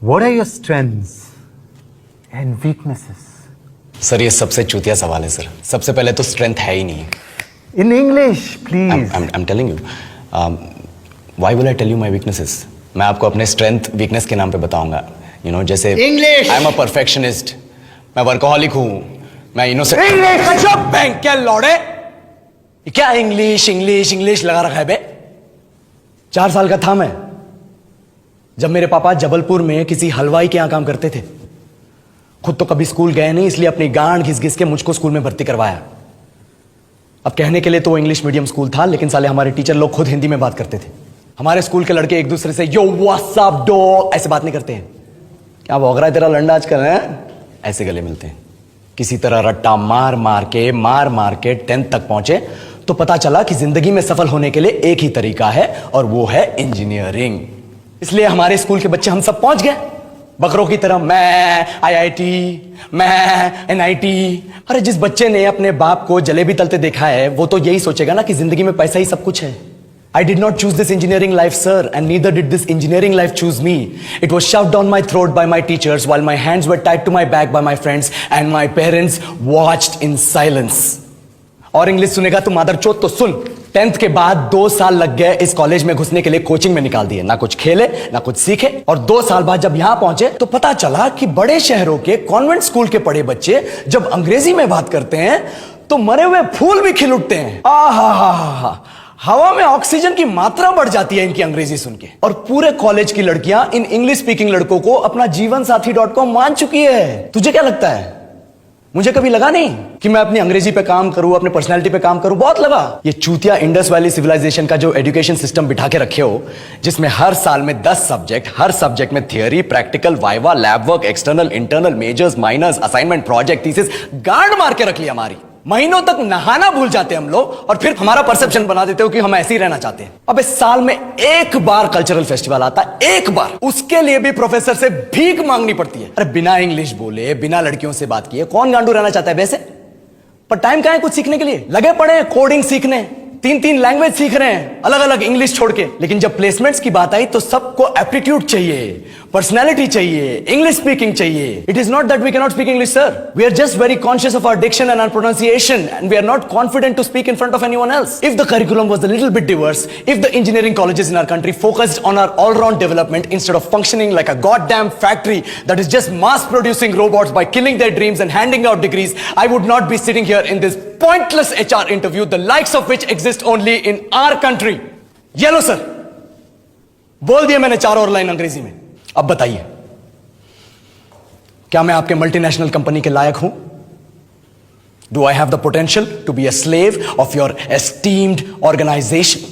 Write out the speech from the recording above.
What are your strengths and weaknesses? Sir ये सबसे चूतिया सवाल है सर. सबसे पहले तो स्ट्रेंथ है ही नहीं. In English, please. I'm telling you. Why will I tell you my weaknesses? मैं आपको अपने स्ट्रेंथ वीकनेस के नाम पे बताऊंगा. You know, जैसे English. I'm a perfectionist. मैं वर्कोहॉलिक हूँ. मैं इनोसेंट. English. अच्छा बैंक क्या लौड़े? क्या इंग्लिश इंग्लिश इंग्लिश लगा रखा है बे? 4 साल का था मैं जब मेरे पापा जबलपुर में किसी हलवाई के यहां काम करते थे. खुद तो कभी स्कूल गए नहीं, इसलिए अपनी गांड घिस घिस के मुझको स्कूल में भर्ती करवाया. अब कहने के लिए तो वो इंग्लिश मीडियम स्कूल था, लेकिन साले हमारे टीचर लोग खुद हिंदी में बात करते थे. हमारे स्कूल के लड़के एक दूसरे से यो व्हाट्स अप डॉग ऐसे बात नहीं करते हैं. क्या भौंक रहा है तेरा लंडा आजकल है? ऐसे गले मिलते हैं. किसी तरह रट्टा मार मार के 10th तक पहुंचे तो पता चला कि जिंदगी में सफल होने के लिए एक ही तरीका है और वो है इंजीनियरिंग. इसलिए हमारे स्कूल के बच्चे हम सब पहुंच गए बकरों की तरह. मैं IIT, मैं NIT. अरे जिस बच्चे ने अपने बाप को जलेबी तलते देखा है वो तो यही सोचेगा ना कि जिंदगी में पैसा ही सब कुछ है. I did not choose this engineering life, sir, and neither did this engineering life choose me. It was shoved down my throat by my teachers while my hands were tied to my back by my friends and my parents watched in silence. और English सुनेगा तो मादर चोद तो सुन. 10th के बाद 2 साल लग गए इस कॉलेज में घुसने के लिए. कोचिंग में निकाल दिए. ना कुछ खेले ना कुछ सीखे. और 2 साल बाद जब यहां पहुंचे तो पता चला कि बड़े शहरों के कॉन्वेंट स्कूल के पढ़े बच्चे जब अंग्रेजी में बात करते हैं तो मरे हुए फूल भी खिल उठते हैं. आहा, हवा में ऑक्सीजन की मात्रा बढ़ जाती है इनकी अंग्रेजी सुन के. और पूरे कॉलेज की लड़कियां इन इंग्लिश स्पीकिंग लड़कों को अपना जीवनसाथी.com मान चुकी है. तुझे क्या लगता है? मुझे कभी लगा नहीं कि मैं अपनी अंग्रेजी पे काम करूं, अपने पर्सनालिटी पे काम करूं. बहुत लगा. ये चूतिया इंडस वैली सिविलाइजेशन का जो एजुकेशन सिस्टम बिठा के रखे हो, जिसमें हर साल में 10 सब्जेक्ट, हर सब्जेक्ट में theory, practical, viva, lab work, external, internal, majors, minors, assignment, project, thesis, गांड मार के रख लिया हमारी. महीनों तक नहाना भूल जाते हैं हम लोग और फिर हमारा परसेप्शन बना देते हो कि हम ऐसे ही रहना चाहते हैं. अब इस साल में एक बार कल्चरल फेस्टिवल आता है, एक बार. उसके लिए भी प्रोफेसर से भीख मांगनी पड़ती है. अरे बिना इंग्लिश बोले, बिना लड़कियों से बात किए कौन गांडू रहना चाहता है वैसे? पर टाइम कहां है कुछ सीखने के लिए? लगे पड़े हैं कोडिंग सीखने. 3 लैंग्वेज सीख रहे हैं अलग अलग इंग्लिश छोड़ के. लेकिन जब प्लेसमेंट्स की बात आई तो सबको एप्टीट्यूड चाहिए, पर्सनैलिटी चाहिए, इंग्लिश स्पीकिंग चाहिए. It is not that we can not speak English, sir. We are just very conscious of our diction and our pronunciation and we are not confident to speak in front of anyone else. If the curriculum was a little bit diverse, if the engineering colleges in our country focused on our all round development instead of functioning like a goddamn factory that is just mass producing robots by killing their dreams and handing out degrees, I would not be sitting here in this pointless HR interview, the likes of which exist only in our country. ये लो sir, बोल दिया मैंने 4 और line अंग्रेजी में. अब बताइए, क्या मैं आपके मल्टीनेशनल कंपनी के लायक हूं? Do I have the potential to be a slave of your esteemed organization?